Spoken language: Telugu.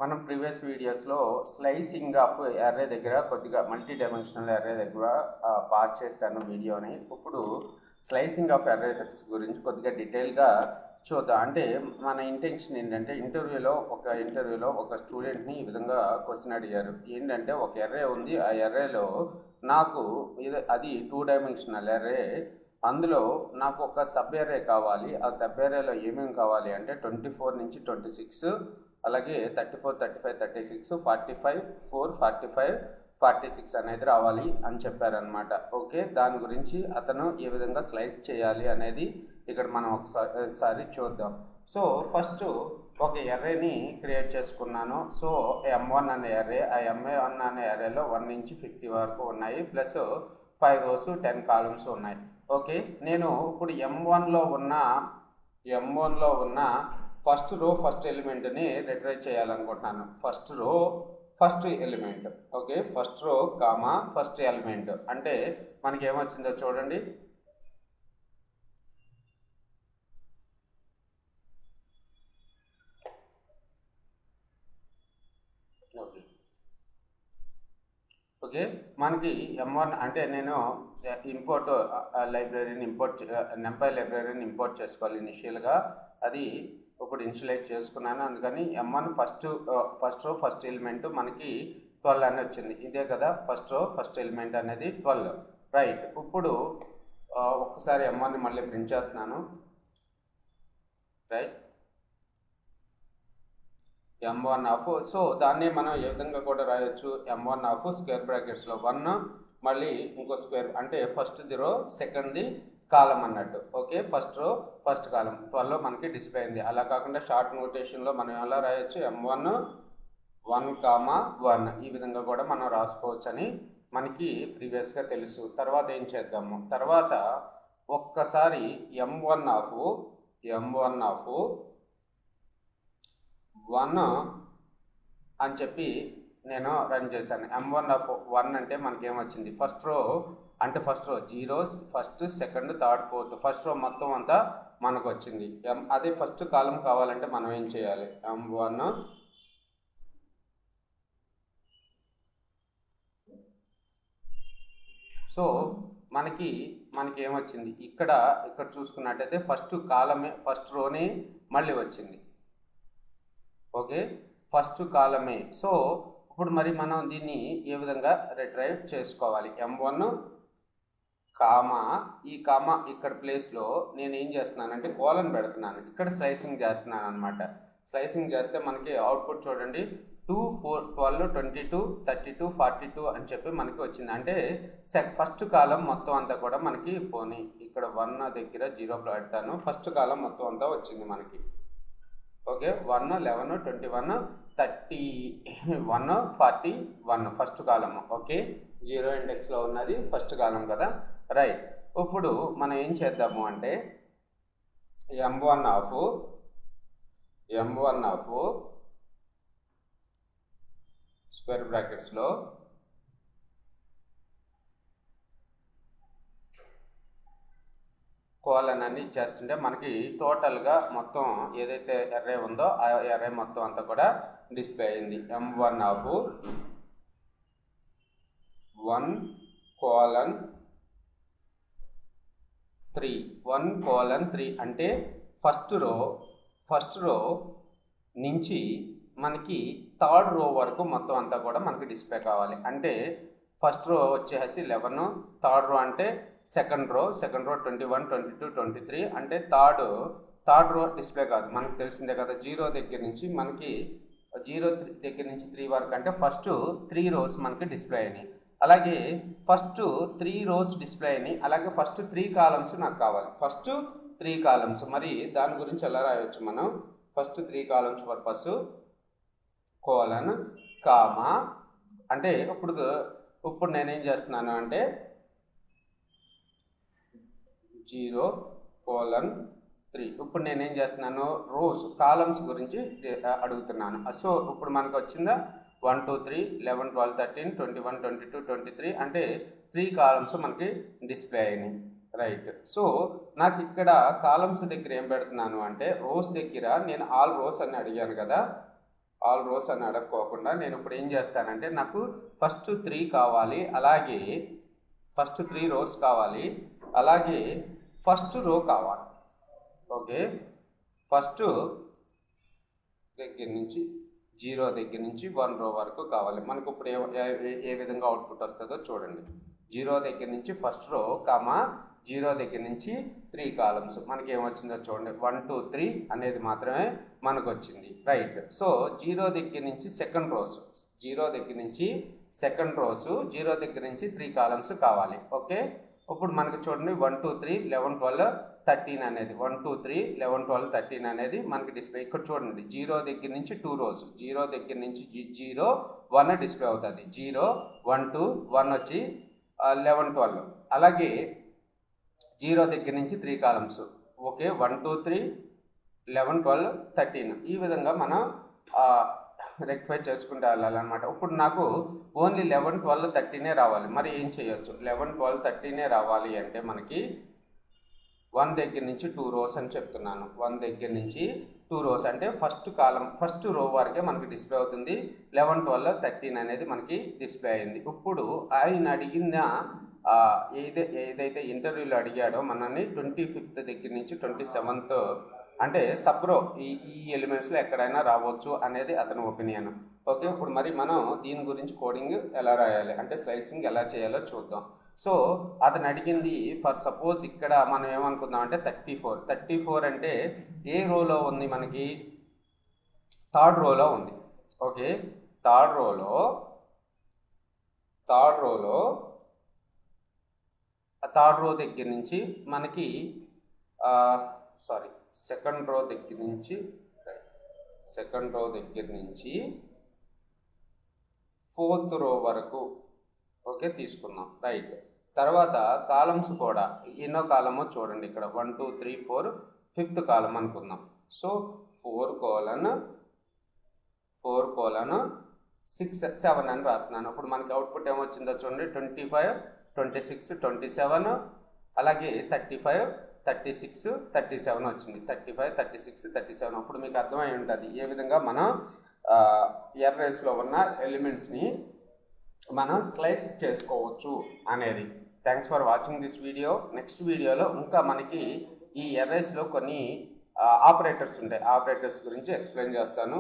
మనం ప్రీవియస్ వీడియోస్లో స్లైసింగ్ ఆఫ్ అర్రే దగ్గర కొద్దిగా మల్టీ డైమెన్షనల్ అర్రే దగ్గర పాస్ చేశాను వీడియోని. ఇప్పుడు స్లైసింగ్ ఆఫ్ అర్రేస్ గురించి కొద్దిగా డీటెయిల్గా చూద్దాం. అంటే మన ఇంటెన్షన్ ఏంటంటే ఇంటర్వ్యూలో ఒక స్టూడెంట్ని ఈ విధంగా క్వశ్చన్ అడిగారు. ఏంటంటే ఒక అర్రే ఉంది, ఆ అర్రేలో నాకు అది 2 డైమెన్షనల్ అర్రే, అందులో నాకు ఒక సబ్ అర్రే కావాలి. ఆ సబ్ అర్రేలో ఏమేమి కావాలి అంటే 24 నుంచి 26, అలాగే 34, 35, 36, 45, 4, 45, 46 అనేది రావాలి అని చెప్పారనమాట. ఓకే, దాని గురించి అతను ఏ విధంగా స్లైస్ చేయాలి అనేది ఇక్కడ మనం ఒకసారి చూద్దాం. సో ఫస్ట్ ఒక అర్రేని క్రియేట్ చేసుకున్నాను. సో M1 అనే అర్రే, ఆ M1 అనే అర్రేలో 1 నుంచి 50 వరకు ఉన్నాయి, ప్లస్ 5 rows 10 columns ఉన్నాయి. ఓకే, నేను ఇప్పుడు M1లో ఉన్న ఫస్ట్ రో ఫస్ట్ ఎలిమెంట్ని రిట్రైవ్ చేయాలనుకుంటున్నాను. First row first element. Okay, first రో కామా ఫస్ట్ ఎలిమెంట్ అంటే మనకి ఏమొచ్చిందో చూడండి. ఓకే, మనకి M1 అంటే నేను ఇంపోర్ట్ లైబ్రరీని numpy లైబ్రరీని ఇంపోర్ట్ చేసుకోవాలి ఇనిషియల్గా. అది ఇప్పుడు ఇనిషియలైజ్ చేసుకున్నాను, అందుకని M1 first row first element మనకి 12 అని వచ్చింది. ఇదే కదా ఫస్ట్ రో ఫస్ట్ ఎలిమెంట్ అనేది 12. రైట్, ఇప్పుడు ఒక్కసారి M1ని మళ్ళీ ప్రింట్ చేస్తున్నాను. రైట్, M1 ఆఫ్, సో దాన్ని మనం ఏ విధంగా కూడా రాయొచ్చు. M1 ఆఫ్ స్క్వేర్ బ్రాకెట్స్లో 1, మళ్ళీ ఇంకో స్క్వేర్ అంటే first the row second the column అన్నట్టు. Okay, first row first column 12 మనకి డిస్ప్లే అయింది. అలా కాకుండా షార్ట్ నోటేషన్లో మనం ఎలా రాయొచ్చు, M1 1, ఈ విధంగా కూడా మనం రాసుకోవచ్చు అని మనకి ప్రీవియస్గా తెలుసు. తర్వాత ఏం చేద్దాము, తర్వాత ఒక్కసారి M1 ఆఫ్ 1 అని చెప్పి నేను రన్ చేశాను. M1 ఆఫ్ 1 అంటే మనకేమొచ్చింది, ఫస్ట్ రో అంటే first row 0, first, second, third, fourth, first row మొత్తం అంతా మనకు వచ్చింది. అదే ఫస్ట్ కాలం కావాలంటే మనం ఏం చేయాలి, M1 సో మనకి ఏమొచ్చింది ఇక్కడ చూసుకున్నట్టయితే ఫస్ట్ కాలమే ఫస్ట్ రోనే మళ్ళీ వచ్చింది. ఓకే, ఫస్ట్ కాలమే. సో ఇప్పుడు మరి మనం దీన్ని ఏ విధంగా రిట్రైవ్ చేసుకోవాలి, M1 కామా ఈ కామా ఇక్కడ ప్లేస్లో నేను ఏం చేస్తున్నానంటే కోలన్ పెడుతున్నాను, ఇక్కడ స్లైసింగ్ చేస్తున్నాను అనమాట. స్లైసింగ్ చేస్తే మనకి అవుట్పుట్ చూడండి, 2, 4, 12, 22, 32, 42 అని చెప్పి మనకి వచ్చింది. అంటే ఫస్ట్ కాలం మొత్తం అంతా కూడా మనకి పోనీ ఇక్కడ 1 దగ్గర 0 పెడతాను, ఫస్ట్ కాలం మొత్తం అంతా వచ్చింది మనకి. ఓకే, 1, 11, 21, 31, 41 ఫస్ట్ కాలము. ఓకే, 0 ఇండెక్స్లో ఉన్నది ఫస్ట్ కాలం కదా. రైట్, ఇప్పుడు మనం ఏం చేద్దాము అంటే M1 ఆఫ్ స్క్వేర్ బ్రాకెట్స్లో కోలన్ అని ఇచ్చేస్తుంటే మనకి టోటల్గా మొత్తం ఏదైతే అర్రే ఉందో ఆ అర్రే మొత్తం అంతా కూడా డిస్ప్లే అయింది. M1 ఆఫ్ 1:3 అంటే ఫస్ట్ రో నుంచి మనకి థర్డ్ రో వరకు మొత్తం అంతా కూడా మనకి డిస్ప్లే కావాలి. అంటే ఫస్ట్ రో వచ్చేసి 11, థర్డ్ రో అంటే సెకండ్ రో 21, 22, 23 అంటే థర్డ్ రో డిస్ప్లే కాదు, మనకు తెలిసిందే కదా. 0 దగ్గర నుంచి 3 వరకు అంటే ఫస్ట్ 3 rows మనకి డిస్ప్లే అయినాయి. అలాగే ఫస్ట్ 3 rows డిస్ప్లే అయినాయి, అలాగే ఫస్ట్ 3 columns నాకు కావాలి. ఫస్ట్ 3 columns మరి దాని గురించి ఎలా రాయవచ్చు మనం, first 3 columns purpose colon comma అంటే ఇప్పుడు నేనేం చేస్తున్నాను అంటే 0:3. ఇప్పుడు నేనేం చేస్తున్నాను, రోస్ కాలమ్స్ గురించి అడుగుతున్నాను. సో ఇప్పుడు మనకు వచ్చిందా 1, 2, 3, 11, 12, 13, 21, 22, 23 అంటే 3 columns మనకి డిస్ప్లే అయినాయి. రైట్, సో నాకు ఇక్కడ కాలమ్స్ దగ్గర ఏం పెడుతున్నాను అంటే రోస్ దగ్గర నేను ఆల్ రోస్ అని అడిగాను కదా, ఆల్ రోస్ అని అడగకోకుండా నేను ఇప్పుడు ఏం చేస్తానంటే నాకు ఫస్ట్ 3 కావాలి, అలాగే ఫస్ట్ 3 రోస్ కావాలి, అలాగే ఫస్ట్ రో కావాలి. ఓకే, ఫస్ట్ దగ్గర నుంచి 0 దగ్గర నుంచి 1 రో వరకు కావాలి మనకు. ఇప్పుడు ఏ విధంగా అవుట్పుట్ వస్తుందో చూడండి. 0 దగ్గర నుంచి ఫస్ట్ రో కామా 0 దగ్గర నుంచి 3 కాలమ్స్ మనకి ఏమొచ్చిందో చూడండి. 1 2 3 అనేది మాత్రమే మనకు వచ్చింది. రైట్. సో 0 దగ్గర నుంచి సెకండ్ రోస్, 0 దగ్గర నుంచి సెకండ్ రోస్, 0 దగ్గర నుంచి 3 కాలమ్స్ కావాలి. ఓకే, ఇప్పుడు మనకి చూడండి 1 2 3 11 12 13 అనేది 1 2 3 11 12 13 అనేది మనకి డిస్ప్లే. ఇక్కడ చూడండి 0 దగ్గర నుంచి 2 రోస్, 0 దగ్గర నుంచి 0 1 డిస్ప్లే అవుతుంది. 0 1 2 1 వచ్చి 11 12. అలాగే 0 దగ్గర నుంచి 3 కాలమ్స్. ఓకే, 1 2 3 11 12 13. ఈ విధంగా మనం రెక్టిఫై చేసుకుంటూ వెళ్ళాలన్నమాట. ఇప్పుడు నాకు ఓన్లీ 11 12 13 రావాలి. మరి ఏం చేయొచ్చు? 11 12 13 రావాలి అంటే మనకి 1 దగ్గర నుంచి 2 రోస్ అని చెప్తున్నాను. 1 దగ్గర నుంచి 2 రోస్ అంటే ఫస్ట్ కాలం ఫస్ట్ రో వరకే మనకి డిస్ప్లే అవుతుంది. 11 12 13 అనేది మనకి డిస్ప్లే అయింది. ఇప్పుడు ఆయన అడిగిన ఏదైతే ఇంటర్వ్యూలో అడిగాడో మనల్ని 25th దగ్గర నుంచి 27th అంటే సబ్రో ఈ ఎలిమెంట్స్లో ఎక్కడైనా రావచ్చు అనేది అతని ఒపీనియన్. ఓకే, ఇప్పుడు మరి మనం దీని గురించి కోడింగ్ ఎలా రాయాలి అంటే స్లైసింగ్ ఎలా చేయాలో చూద్దాం. సో అతను అడిగింది ఫర్ సపోజ్ ఇక్కడ మనం ఏమనుకుందాం అంటే 34 అంటే ఏ రోలో ఉంది మనకి? థర్డ్ రోలో ఉంది. ఓకే, థర్డ్ రోలో థర్డ్ రో దగ్గర నుంచి మనకి సెకండ్ రో దగ్గర నుంచి 4th రో వరకు ఓకే తీసుకుందాం. రైట్. తర్వాత కాలమ్స్ కూడా ఎన్నో కాలమో చూడండి. ఇక్కడ 1 2 3 4 5th కాలం అనుకుందాం. సో 4 colon 6 7 అని రాస్తున్నాను. ఇప్పుడు మనకి అవుట్పుట్ ఏమొచ్చిందో చూడండి. 25 26 27 అలాగే 35 36 37 వచ్చింది. 35 36 37. అప్పుడు మీకు అర్థమై ఉంటుంది ఏ విధంగా మనం ఎర్రేస్లో ఉన్న ఎలిమెంట్స్ని మనం స్లైస్ చేసుకోవచ్చు అనేది. Thanks for watching this video. Next వీడియోలో ఇంకా మనకి ఈ ఎర్రేస్లో కొన్ని ఆపరేటర్స్ ఉంటాయి. ఆపరేటర్స్ గురించి ఎక్స్ప్లెయిన్ చేస్తాను.